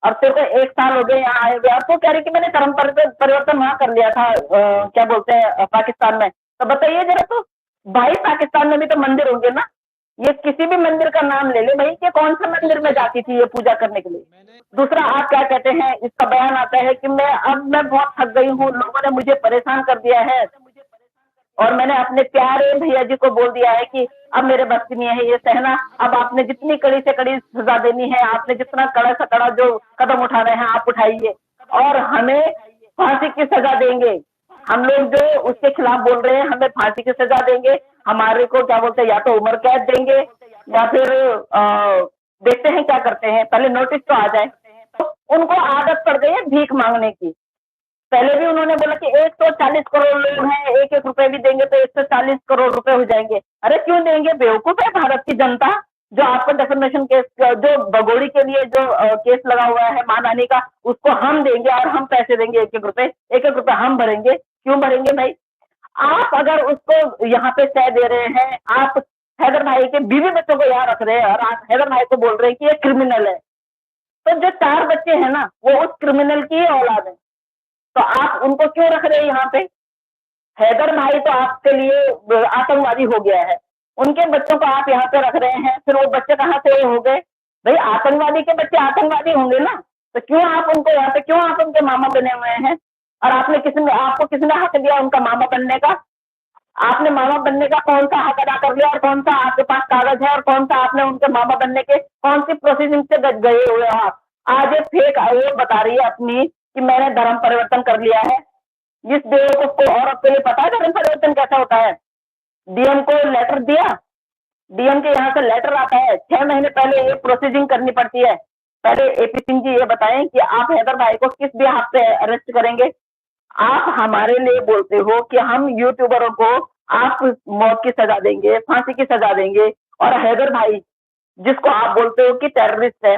अब तेरे को 1 साल हो गए यहाँ आए हुए, अब तो कह रही कि मैंने धर्म परिवर्तन वहाँ कर लिया था, क्या बोलते हैं, पाकिस्तान में। तो बताइए जरा, तो भाई पाकिस्तान में भी तो मंदिर होंगे ना। ये किसी भी मंदिर का नाम ले ले भाई, कि कौन से मंदिर में जाती थी ये पूजा करने के लिए। दूसरा, आप क्या कहते हैं, इसका बयान आता है कि मैं बहुत थक गई हूँ, लोगों ने मुझे परेशान कर दिया है, और मैंने अपने प्यारे भैया जी को बोल दिया है कि अब मेरे बस की नहीं है ये सहना। अब आपने जितनी कड़ी से कड़ी सजा देनी है, आपने जितना कड़ा से कड़ा जो कदम उठाने हैं आप उठाइए, और हमें फांसी की सजा देंगे। हम लोग जो उसके खिलाफ बोल रहे हैं, हमें फांसी की सजा देंगे। हमारे को क्या बोलते हैं, या तो उम्र कैद देंगे, या फिर देखते हैं क्या करते हैं, पहले नोटिस तो आ जाए। तो उनको आदत पड़ गई है भीख मांगने की। पहले भी उन्होंने बोला कि 140 करोड़ लोग हैं, एक एक रुपए भी देंगे तो 140 करोड़ रुपए हो जाएंगे। अरे क्यों देंगे, बेवकूफ है भारत की जनता। जो आपका डेफेमेशन केस, जो भगोड़ी के लिए जो केस लगा हुआ है मानहानि का, उसको हम देंगे, और हम पैसे देंगे, एक एक रुपए हम भरेंगे। क्यों भरेंगे भाई। आप अगर उसको यहाँ पे सह दे रहे हैं, आप हैदर भाई के बीवी बच्चों को यहाँ रख रहे हैं, और आप हैदर भाई को बोल रहे हैं कि ये क्रिमिनल है। तो जो 4 बच्चे हैं ना, वो उस क्रिमिनल की ही औलाद है। तो आप उनको क्यों रख रहे हैं यहाँ पे। हैदर भाई तो आपके लिए आतंकवादी हो गया है, उनके बच्चों को आप यहाँ पे रख रहे हैं, फिर वो बच्चे कहाँ से हो गए भाई। आतंकवादी के बच्चे आतंकवादी होंगे ना, तो क्यों आप उनको यहाँ पे, क्यों आप उनके मामा बने हुए हैं। और आपको किसने हक दिया उनका मामा बनने का। आपने मामा बनने का कौन सा हक अदा कर लिया, और कौन सा आपके पास कागज है, और कौन सा आपने उनके मामा बनने के कौन सी प्रोसीडिंग से गए हुए हो आप। आज एक फेक आयोग बता रही है अपनी कि मैंने धर्म परिवर्तन कर लिया है। जिस बेवकूफ को औरत के लिए पता है धर्म परिवर्तन कैसा होता है। डीएम को लेटर दिया, डीएम के यहाँ से लेटर आता है, 6 महीने पहले ये प्रोसीडिंग करनी पड़ती है। पहले एपी सिंह जी ये बताएं कि आप हैदर भाई को किस बिहाफ पे अरेस्ट करेंगे। आप हमारे लिए बोलते हो कि हम यूट्यूबरों को आप मौत की सजा देंगे, फांसी की सजा देंगे, और हैदर भाई जिसको आप बोलते हो कि टेररिस्ट है,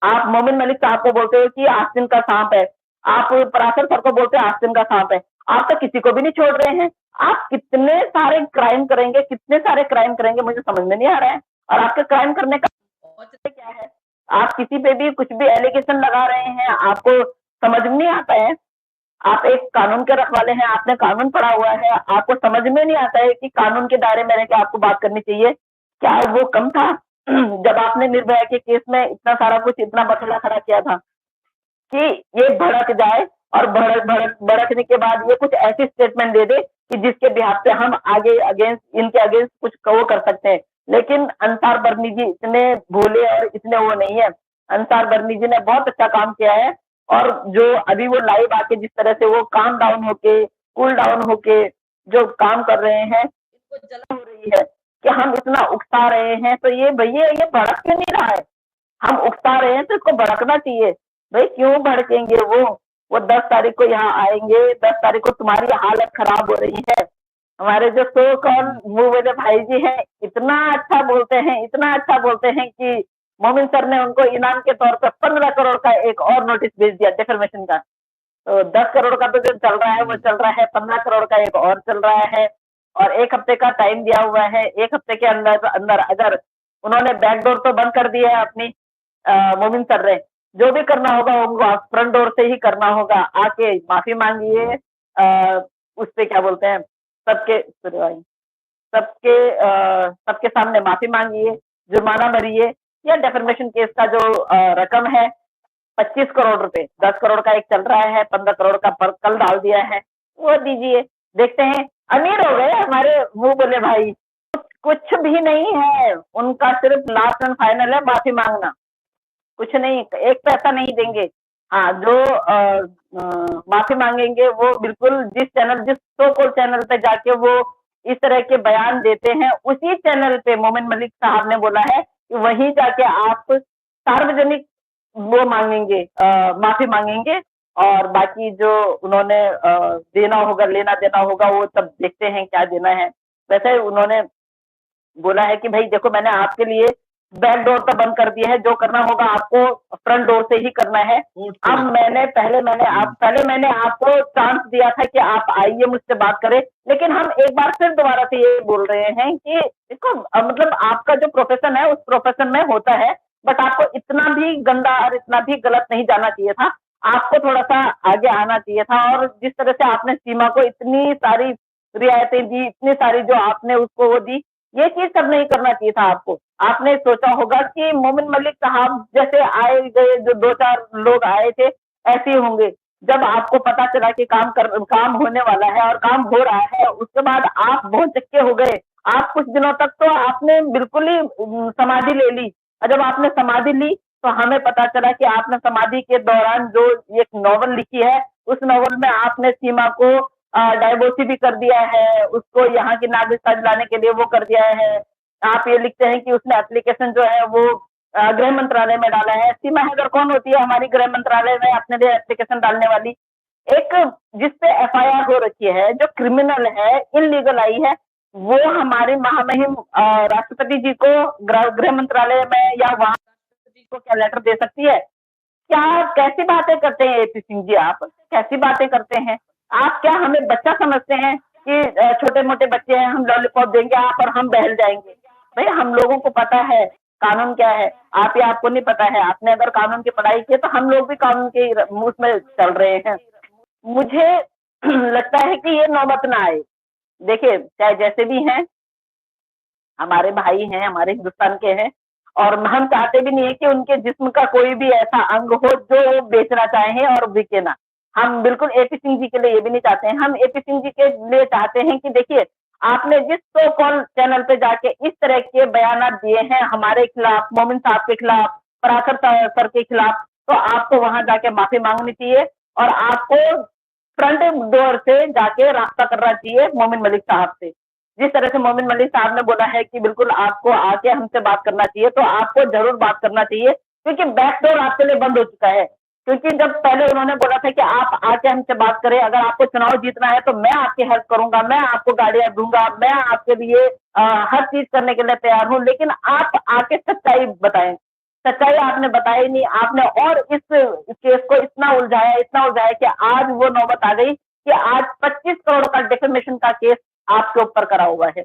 आप मोमिन मलिक साहब को बोलते हो कि आस्तीन का सांप है, आप पराशर सर को बोलते हो आस्तीन का सांप है। आप तो किसी को भी नहीं छोड़ रहे हैं। आप कितने सारे क्राइम करेंगे, कितने सारे क्राइम करेंगे, मुझे समझ में नहीं आ रहा है। और आपके क्राइम करने का औचित्य क्या है। आप किसी पे भी कुछ भी एलिगेशन लगा रहे हैं, आपको समझ में नहीं आता है। आप एक कानून के रखवाले हैं, आपने कानून पढ़ा हुआ है, आपको समझ में नहीं आता है कि कानून के दायरे में रह के आपको बात करनी चाहिए। क्या वो कम था जब आपने निर्भया के केस में इतना सारा कुछ, इतना मसला खड़ा किया था कि ये भड़क जाए, और भड़कने के बाद ये कुछ ऐसी स्टेटमेंट दे दे कि जिसके बिहाफ पे हम आगे अगेंस्ट, इनके अगेंस्ट कुछ वो कर सकते हैं। लेकिन अंसार बरनी जी इतने भोले और इतने वो नहीं है। अंसार बरनी जी ने बहुत अच्छा काम किया है, और जो अभी वो लाइव आके जिस तरह से वो काम डाउन होके, कूल डाउन होके जो काम कर रहे हैं, इनको जलन हो रही है कि हम इतना उकसा रहे हैं, तो ये भैया ये भड़क क्यों नहीं रहा है। हम उकसा रहे हैं तो इसको भड़कना चाहिए भाई। क्यों भड़केंगे वो 10 तारीख को यहाँ आएंगे, 10 तारीख को तुम्हारी हालत खराब हो रही है। हमारे जो सो कॉल मुंह वाले भाई जी हैं, इतना अच्छा बोलते हैं, इतना अच्छा बोलते हैं कि मोमिन सर ने उनको इनाम के तौर पर 15 करोड़ का एक और नोटिस भेज दिया डिफेमेशन का। तो 10 करोड़ का तो जो चल रहा है वो चल रहा है, 15 करोड़ का एक और चल रहा है, और 1 हफ्ते का टाइम दिया हुआ है। 1 हफ्ते के अंदर अंदर अगर उन्होंने बैकडोर तो बंद कर दिया है अपनी, मोमिन सर ने जो भी करना होगा उनको फ्रंट डोर से ही करना होगा। आके माफी मांगिए, उससे क्या बोलते हैं, सबके सबके सबके सामने माफी मांगिए, जुर्माना भरिए, या डेफर्मेशन केस का जो रकम है 25 करोड़ रुपए, 10 करोड़ का एक चल रहा है, 15 करोड़ का पर कल डाल दिया है, वो दीजिए। देखते हैं, अमीर हो गए हमारे मुंह बोले भाई। कुछ भी नहीं है उनका, सिर्फ लास्ट एंड फाइनल है माफी मांगना, कुछ नहीं, एक पैसा नहीं देंगे। हाँ, जो माफी मांगेंगे वो बिल्कुल जिस सो कॉल चैनल पे जाके वो इस तरह के बयान देते हैं, उसी चैनल पे मोमिन मलिक साहब ने बोला है कि वहीं जाके आप सार्वजनिक वो मांगेंगे, माफी मांगेंगे। और बाकी जो उन्होंने देना होगा, लेना देना होगा, वो तब देखते हैं क्या देना है। वैसे उन्होंने बोला है कि भाई देखो, मैंने आपके लिए बैक डोर तो बंद कर दिया है, जो करना होगा आपको फ्रंट डोर से ही करना है। अब पहले मैंने आपको चांस दिया था कि आप आइए मुझसे बात करें, लेकिन हम एक बार फिर दोबारा से ये बोल रहे हैं कि देखो, मतलब आपका जो प्रोफेशन है उस प्रोफेशन में होता है बट आपको इतना भी गंदा और इतना भी गलत नहीं जाना चाहिए था। आपको थोड़ा-सा आगे आना चाहिए था और जिस तरह से आपने सीमा को इतनी सारी रियायतें दी, इतनी सारी जो आपने उसको वो दी, ये चीज़ सब नहीं करना चाहिए था आपको। आपने सोचा होगा कि मोमिन मलिक साहब जैसे आए गए जो 2-4 लोग आए थे, ऐसे ही होंगे। जब आपको पता चला कि काम होने वाला है और काम हो रहा है, उसके बाद आप भौचक्के हो गए। आप कुछ दिनों तक तो आपने बिल्कुल ही समाधि ले ली और जब आपने समाधि ली, तो हमें पता चला कि आपने समाधि के दौरान जो एक नॉवल लिखी है, उस नॉवल में आपने सीमा को डायवोर्सी भी कर दिया है, उसको यहाँ की नागरिकता दिलाने के लिए वो कर दिया है। आप ये लिखते हैं कि उसने एप्लीकेशन जो है वो गृह मंत्रालय में डाला है। सीमा हैदर कौन होती है हमारी गृह मंत्रालय में अपने लिए एप्लीकेशन डालने वाली? एक जिसपे एफआईआर हो रखी है, जो क्रिमिनल है, इल्लीगल आई है, वो हमारे महामहिम राष्ट्रपति जी को गृह मंत्रालय में या वहाँ राष्ट्रपति को क्या लेटर दे सकती है? क्या कैसी बातें करते हैं एपी सिंह जी आप? कैसी बातें करते हैं? आप क्या हमें बच्चा समझते हैं कि छोटे-मोटे बच्चे हैं, हम लॉलीपॉप देंगे आप और हम बहल जाएँगे? भई हम लोगों को पता है कानून क्या है, आप या आपको नहीं पता है। आपने अगर कानून की पढ़ाई की है तो हम लोग भी कानून के उसमें चल रहे हैं। मुझे लगता है कि ये नौबत ना आए। देखिए, चाहे जैसे भी हैं, हमारे भाई हैं, हमारे हिंदुस्तान के हैं और हम चाहते भी नहीं है कि उनके जिस्म का कोई भी ऐसा अंग हो जो वो बेचना चाहें और बिके ना। हम बिल्कुल एपी सिंह जी के लिए ये भी नहीं चाहते हैं। हम एपी सिंह जी के लिए चाहते हैं कि देखिए, आपने जिस सो कॉल चैनल पे जाके इस तरह के बयानात दिए हैं हमारे खिलाफ, मोमिन साहब के खिलाफ, परासर सर के खिलाफ, तो आपको वहां जाके माफी मांगनी चाहिए और आपको फ्रंट डोर से जाके रास्ता करना चाहिए मोमिन मलिक साहब से। जिस तरह से मोमिन मलिक साहब ने बोला है कि बिल्कुल आपको आके हमसे बात करना चाहिए, तो आपको ज़रूर बात करना चाहिए क्योंकि बैकडोर आपके लिए बंद हो चुका है। क्योंकि जब पहले उन्होंने बोला था कि आप आके हमसे बात करें, अगर आपको चुनाव जीतना है तो मैं आपकी हेल्प करूँगा, मैं आपको गाड़ियाँ दूँगा, मैं आपके लिए हर चीज़ करने के लिए तैयार हूँ, लेकिन आप आके सच्चाई बताएँ। सच्चाई आपने बताई नहीं, आपने और इस केस को इतना उलझाया कि आज वो नौबत आ गई कि आज 25 करोड़ का डिफेमेशन का केस आपके ऊपर करा हुआ है।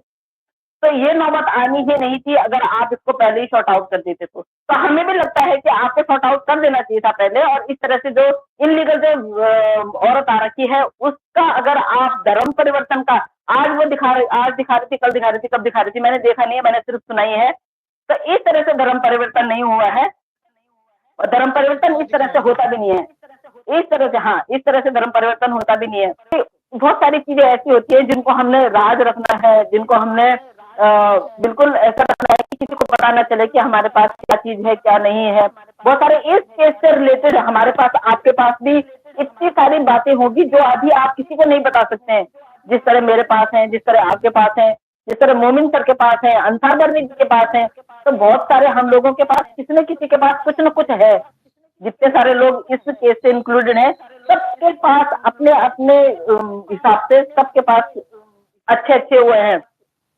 तो ये नौबत आनी ही नहीं थी अगर आप इसको पहले ही सॉर्ट आउट कर देते तो हमें भी लगता है कि आपको सॉर्ट आउट कर देना चाहिए था पहले और इस तरह से जो इनलीगल जो औरत आ रखी है उसका अगर आप धर्म परिवर्तन का आज आज दिखा रही थी, कल दिखा रही थी, कब दिखा रही थी, मैंने देखा नहीं है, मैंने सिर्फ सुनाई है। तो इस तरह से धर्म परिवर्तन नहीं हुआ है और धर्म परिवर्तन इस तरह से होता भी नहीं है। इस तरह से हाँ, इस तरह से धर्म परिवर्तन होता भी नहीं है। बहुत सारी चीजें ऐसी होती है जिनको हमने राज रखना है, जिनको हमने बिल्कुल ऐसा रखना है कि किसी को पता ना चले कि हमारे पास क्या चीज है क्या नहीं है। बहुत सारे इस केस से रिलेटेड हमारे पास आपके पास भी इतनी सारी बातें होगी जो अभी आप किसी को नहीं बता सकते हैं। जिस तरह मेरे पास है, जिस तरह आपके पास है, जिस तरह मोमिन सर के पास है, अंसार बर्नी जी के पास है, तो बहुत सारे हम लोगों के पास किसी न किसी के पास कुछ न कुछ है। जितने सारे लोग इस केस से इंक्लूडेड हैं, सबके पास अपने अपने हिसाब से सबके पास अच्छे अच्छे हुए हैं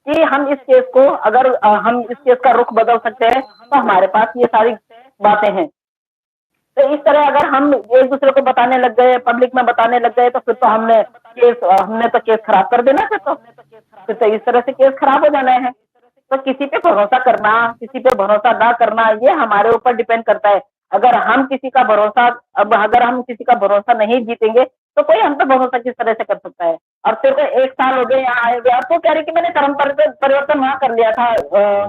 कि हम इस केस को अगर हम इस केस का रुख बदल सकते हैं तो हमारे पास ये सारी बातें हैं। तो इस तरह अगर हम एक दूसरे को बताने लग गए, पब्लिक में बताने लग गए, तो फिर तो हमने तो केस खराब कर देना फिर तो इस तरह से केस खराब हो जाना है। तो किसी पे भरोसा करना, किसी पे भरोसा ना करना, ये हमारे ऊपर डिपेंड करता है। अगर हम किसी का भरोसा नहीं जीतेंगे, तो कोई हम पे भरोसा किस तरह से कर सकता है? और फिर को 1 साल हो गए यहाँ आए हुए, आप तो कह रहे कि मैंने धर्म परिवर्तन वहाँ कर लिया था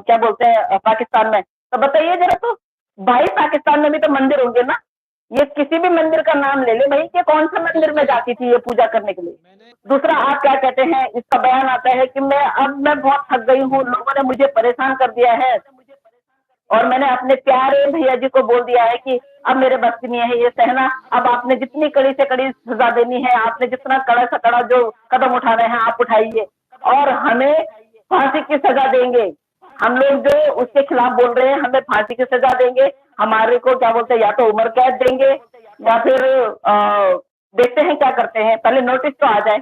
क्या बोलते हैं पाकिस्तान में। तो बताइए जरा तो, भाई पाकिस्तान में भी तो मंदिर होंगे ना? ये किसी भी मंदिर का नाम ले ले भाई कि कौन सा मंदिर में जाती थी ये पूजा करने के लिए। दूसरा आप क्या कहते हैं, इसका बयान आता है कि मैं बहुत थक गई हूँ, लोगों ने मुझे परेशान कर दिया है और मैंने अपने प्यारे भैया जी को बोल दिया है कि अब मेरे बस की नहीं है ये सहना। अब आपने जितनी कड़ी से कड़ी सजा देनी है, आपने जितना कड़ा से कड़ा जो कदम उठाने हैं आप उठाइए और हमें फांसी की सजा देंगे। हम लोग जो उसके खिलाफ बोल रहे हैं हमें फांसी की सजा देंगे, हमारे को क्या बोलते हैं या तो उम्र कैद देंगे या फिर देखते हैं क्या करते हैं, पहले नोटिस तो आ जाए।